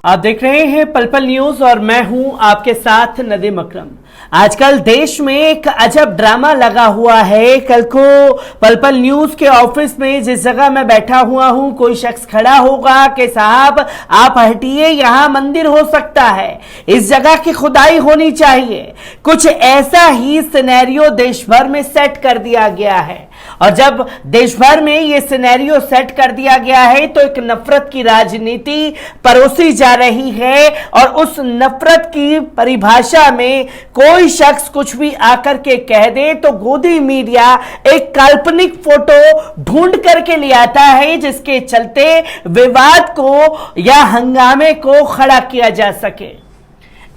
आप देख रहे हैं पल पल न्यूज और मैं हूं आपके साथ नदीम अकरम। आजकल देश में एक अजब ड्रामा लगा हुआ है। कल को पल पल न्यूज के ऑफिस में जिस जगह मैं बैठा हुआ हूं, कोई शख्स खड़ा होगा कि साहब आप हटिए, यहां मंदिर हो सकता है, इस जगह की खुदाई होनी चाहिए। कुछ ऐसा ही सिनेरियो देश भर में सेट कर दिया गया है। और जब देश भर में यह सिनेरियो सेट कर दिया गया है तो एक नफरत की राजनीति परोसी जा रही है और उस नफरत की परिभाषा में कोई शख्स कुछ भी आकर के कह दे तो गोदी मीडिया एक काल्पनिक फोटो ढूंढ करके ले आता है जिसके चलते विवाद को या हंगामे को खड़ा किया जा सके।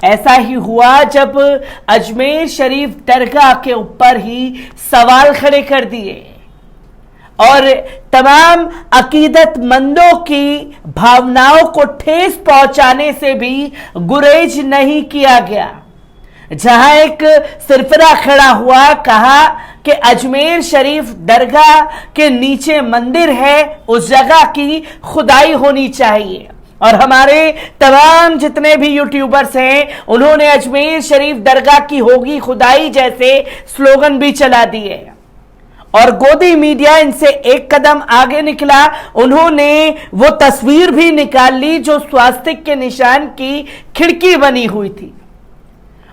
ऐसा ही हुआ जब अजमेर शरीफ दरगाह के ऊपर ही सवाल खड़े कर दिए और तमाम अकीदतमंदों की भावनाओं को ठेस पहुंचाने से भी गुरेज नहीं किया गया। जहां एक सिरफिरा खड़ा हुआ, कहा कि अजमेर शरीफ दरगाह के नीचे मंदिर है, उस जगह की खुदाई होनी चाहिए। और हमारे तमाम जितने भी यूट्यूबर्स हैं उन्होंने अजमेर शरीफ दरगाह की होगी खुदाई जैसे स्लोगन भी चला दिए और गोदी मीडिया इनसे एक कदम आगे निकला। उन्होंने वो तस्वीर भी निकाल ली जो स्वास्तिक के निशान की खिड़की बनी हुई थी।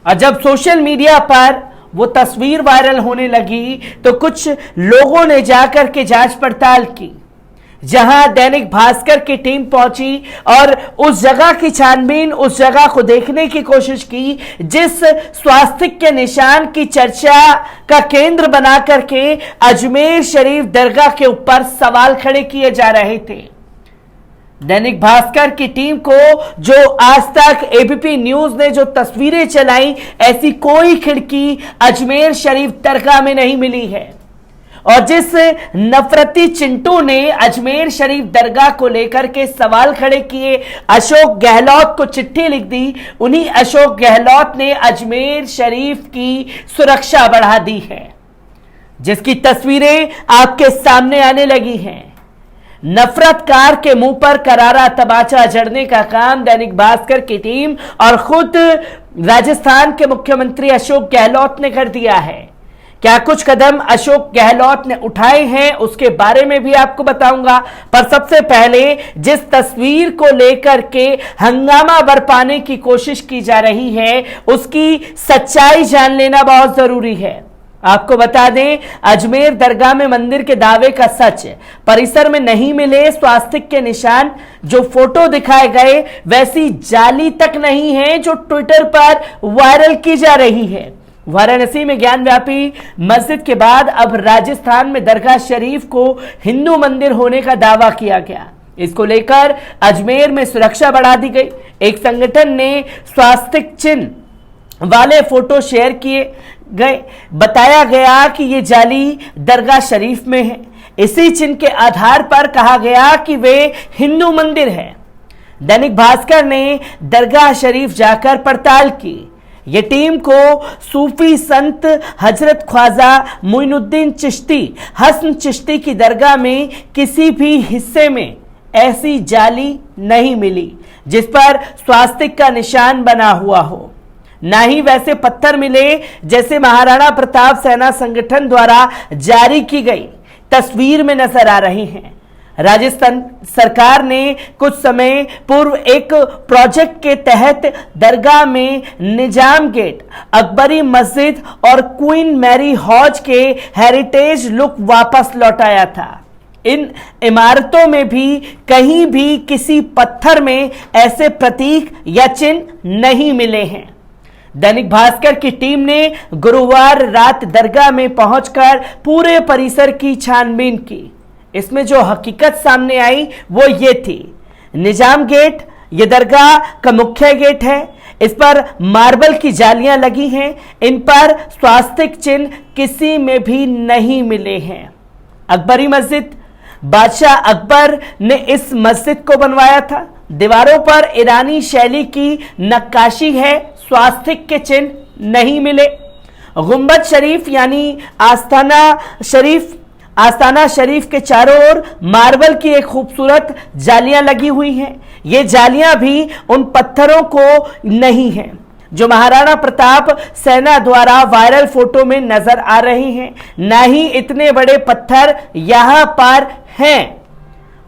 और जब सोशल मीडिया पर वो तस्वीर वायरल होने लगी तो कुछ लोगों ने जाकर के जांच पड़ताल की, जहां दैनिक भास्कर की टीम पहुंची और उस जगह की छानबीन, उस जगह को देखने की कोशिश की जिस स्वास्तिक के निशान की चर्चा का केंद्र बना करके अजमेर शरीफ दरगाह के ऊपर सवाल खड़े किए जा रहे थे। दैनिक भास्कर की टीम को जो आज तक एबीपी न्यूज ने जो तस्वीरें चलाई, ऐसी कोई खिड़की अजमेर शरीफ दरगाह में नहीं मिली है। और जिस नफरती चिंटू ने अजमेर शरीफ दरगाह को लेकर के सवाल खड़े किए, अशोक गहलोत को चिट्ठी लिख दी, उन्हीं अशोक गहलोत ने अजमेर शरीफ की सुरक्षा बढ़ा दी है, जिसकी तस्वीरें आपके सामने आने लगी हैं। नफरतकार के मुंह पर करारा तमाचा जड़ने का काम दैनिक भास्कर की टीम और खुद राजस्थान के मुख्यमंत्री अशोक गहलोत ने कर दिया है। क्या कुछ कदम अशोक गहलोत ने उठाए हैं उसके बारे में भी आपको बताऊंगा, पर सबसे पहले जिस तस्वीर को लेकर के हंगामा बरपाने की कोशिश की जा रही है उसकी सच्चाई जान लेना बहुत जरूरी है। आपको बता दें, अजमेर दरगाह में मंदिर के दावे का सच, परिसर में नहीं मिले स्वास्तिक के निशान, जो फोटो दिखाए गए वैसी जाली तक नहीं है जो ट्विटर पर वायरल की जा रही है। वाराणसी में ज्ञानव्यापी मस्जिद के बाद अब राजस्थान में दरगाह शरीफ को हिंदू मंदिर होने का दावा किया गया। इसको लेकर अजमेर में सुरक्षा बढ़ा दी गई। एक संगठन ने स्वास्तिक चिन्ह वाले फोटो शेयर किए गए, बताया गया कि ये जाली दरगाह शरीफ में है। इसी चिन्ह के आधार पर कहा गया कि वे हिंदू मंदिर है। दैनिक भास्कर ने दरगाह शरीफ जाकर पड़ताल की। ये टीम को सूफी संत हजरत ख्वाजा मोइनुद्दीन चिश्ती हसन चिश्ती की दरगाह में किसी भी हिस्से में ऐसी जाली नहीं मिली जिस पर स्वास्तिक का निशान बना हुआ हो। ना ही वैसे पत्थर मिले जैसे महाराणा प्रताप सेना संगठन द्वारा जारी की गई तस्वीर में नजर आ रही हैं। राजस्थान सरकार ने कुछ समय पूर्व एक प्रोजेक्ट के तहत दरगाह में निजाम गेट, अकबरी मस्जिद और क्वीन मैरी हॉज के हेरिटेज लुक वापस लौटाया था। इन इमारतों में भी कहीं भी किसी पत्थर में ऐसे प्रतीक या चिन्ह नहीं मिले हैं। दैनिक भास्कर की टीम ने गुरुवार रात दरगाह में पहुंचकर पूरे परिसर की छानबीन की। इसमें जो हकीकत सामने आई वो ये थी, निजाम गेट ये दरगाह का मुख्य गेट है, इस पर मार्बल की जालियां लगी हैं, इन पर स्वास्तिक चिन्ह किसी में भी नहीं मिले हैं। अकबरी मस्जिद, बादशाह अकबर ने इस मस्जिद को बनवाया था। दीवारों पर ईरानी शैली की नक्काशी है, स्वास्तिक के चिन्ह नहीं मिले। गुंबद शरीफ यानी आस्थाना शरीफ आस्ताना शरीफ के चारों ओर मार्बल की एक खूबसूरत जालियां लगी हुई हैं। ये जालियां भी उन पत्थरों को नहीं हैं जो महाराणा प्रताप सेना द्वारा वायरल फोटो में नजर आ रही हैं। ना ही इतने बड़े पत्थर यहां पर हैं।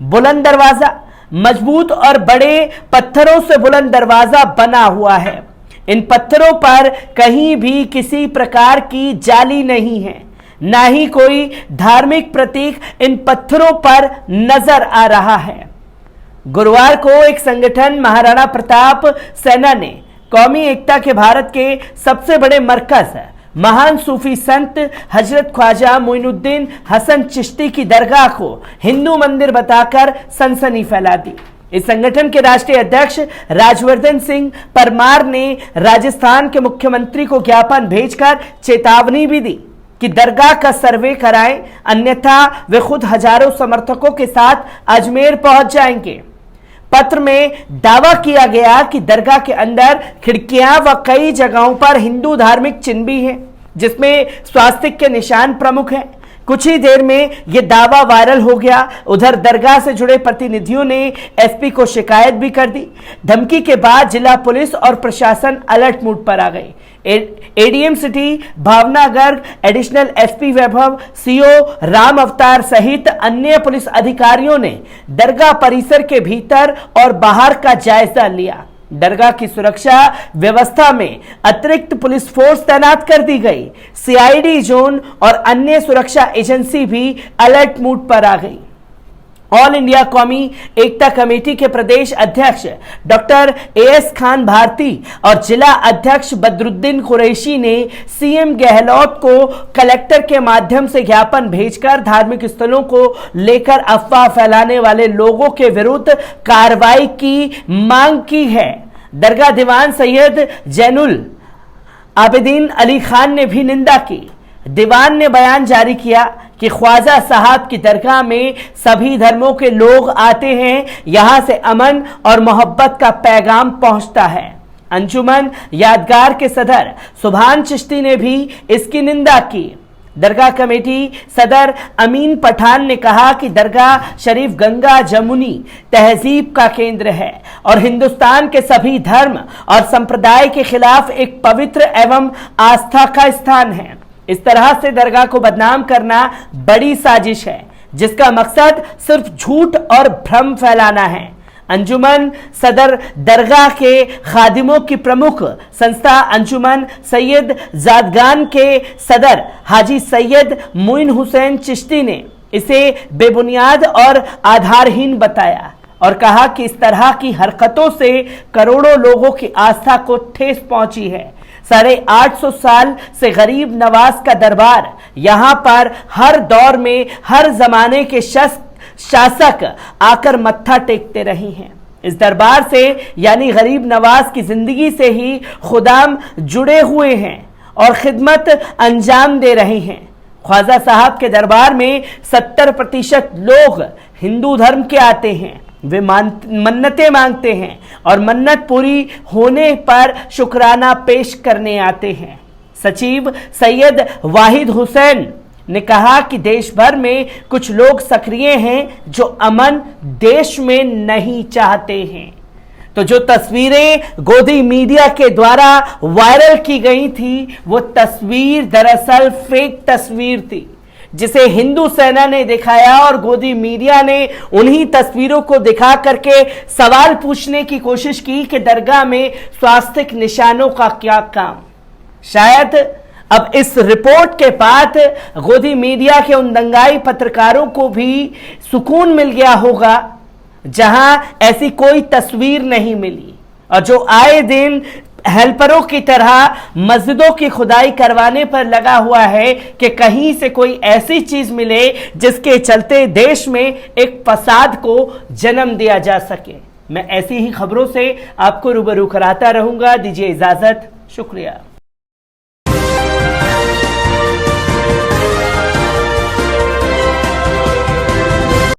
बुलंद दरवाजा, मजबूत और बड़े पत्थरों से बुलंद दरवाजा बना हुआ है। इन पत्थरों पर कहीं भी किसी प्रकार की जाली नहीं है, ना ही कोई धार्मिक प्रतीक इन पत्थरों पर नजर आ रहा है। गुरुवार को एक संगठन महाराणा प्रताप सेना ने कौमी एकता के भारत के सबसे बड़े मरकज महान सूफी संत हजरत ख्वाजा मोइनुद्दीन हसन चिश्ती की दरगाह को हिंदू मंदिर बताकर सनसनी फैला दी। इस संगठन के राष्ट्रीय अध्यक्ष राजवर्धन सिंह परमार ने राजस्थान के मुख्यमंत्री को ज्ञापन भेजकर चेतावनी भी दी कि दरगाह का सर्वे कराएं, अन्यथा वे खुद हजारों समर्थकों के साथ अजमेर पहुंच जाएंगे। पत्र में दावा किया गया कि दरगाह के अंदर खिड़कियां व कई जगहों पर हिंदू धार्मिक चिन्ह भी हैं, जिसमें स्वास्तिक के निशान प्रमुख हैं। कुछ ही देर में यह दावा वायरल हो गया। उधर दरगाह से जुड़े प्रतिनिधियों ने एसपी को शिकायत भी कर दी। धमकी के बाद जिला पुलिस और प्रशासन अलर्ट मोड पर आ गई। ADM city Bhavnagar, additional SP Vaibhav, CO Ram Avatar सहित अन्य पुलिस अधिकारियों ने दरगाह परिसर के भीतर और बाहर का जायजा लिया। दरगाह की सुरक्षा व्यवस्था में अतिरिक्त पुलिस फोर्स तैनात कर दी गई। सीआईडी जोन और अन्य सुरक्षा एजेंसी भी अलर्ट मोड पर आ गई। ऑल इंडिया कौमी एकता कमेटी के प्रदेश अध्यक्ष डॉक्टर एएस खान भारती और जिला अध्यक्ष बदरुद्दीन कुरैशी ने सीएम गहलोत को कलेक्टर के माध्यम से ज्ञापन भेजकर धार्मिक स्थलों को लेकर अफवाह फैलाने वाले लोगों के विरुद्ध कार्रवाई की मांग की है। दरगाह दीवान सैयद जैनुल आबिदीन अली खान ने भी निंदा की। दीवान ने बयान जारी किया कि ख्वाजा साहब की दरगाह में सभी धर्मों के लोग आते हैं, यहां से अमन और मोहब्बत का पैगाम पहुंचता है। अंजुमन यादगार के सदर सुभान चिश्ती ने भी इसकी निंदा की। दरगाह कमेटी सदर अमीन पठान ने कहा कि दरगाह शरीफ गंगा जमुनी तहजीब का केंद्र है और हिंदुस्तान के सभी धर्म और संप्रदाय के खिलाफ एक पवित्र एवं आस्था का स्थान है। इस तरह से दरगाह को बदनाम करना बड़ी साजिश है, जिसका मकसद सिर्फ झूठ और भ्रम फैलाना है। अंजुमन सदर दरगाह के खादिमों की प्रमुख संस्था अंजुमन सैयद जादगान के सदर हाजी सैयद मोइन हुसैन चिश्ती ने इसे बेबुनियाद और आधारहीन बताया और कहा कि इस तरह की हरकतों से करोड़ों लोगों की आस्था को ठेस पहुंची है। 850 साल से गरीब नवाज का दरबार यहां पर हर दौर में हर जमाने के शासक आकर मत्था टेकते रहे हैं। इस दरबार से यानी गरीब नवाज की जिंदगी से ही खुदाम जुड़े हुए हैं और खिदमत अंजाम दे रहे हैं। ख्वाजा साहब के दरबार में 70% लोग हिंदू धर्म के आते हैं। वे मन्नतें मांगते हैं और मन्नत पूरी होने पर शुक्राना पेश करने आते हैं। सचिव सैयद वाहिद हुसैन ने कहा कि देश भर में कुछ लोग सक्रिय हैं जो अमन देश में नहीं चाहते हैं। तो जो तस्वीरें गोदी मीडिया के द्वारा वायरल की गई थी, वो तस्वीर दरअसल फेक तस्वीर थी, जिसे हिंदू सेना ने दिखाया और गोदी मीडिया ने उन्हीं तस्वीरों को दिखा करके सवाल पूछने की कोशिश की कि दरगाह में स्वास्तिक निशानों का क्या काम। शायद अब इस रिपोर्ट के बाद गोदी मीडिया के उन दंगाई पत्रकारों को भी सुकून मिल गया होगा जहां ऐसी कोई तस्वीर नहीं मिली और जो आए दिन हेल्परों की तरह मस्जिदों की खुदाई करवाने पर लगा हुआ है कि कहीं से कोई ऐसी चीज मिले जिसके चलते देश में एक फसाद को जन्म दिया जा सके। मैं ऐसी ही खबरों से आपको रूबरू कराता रहूंगा। दीजिए इजाजत, शुक्रिया।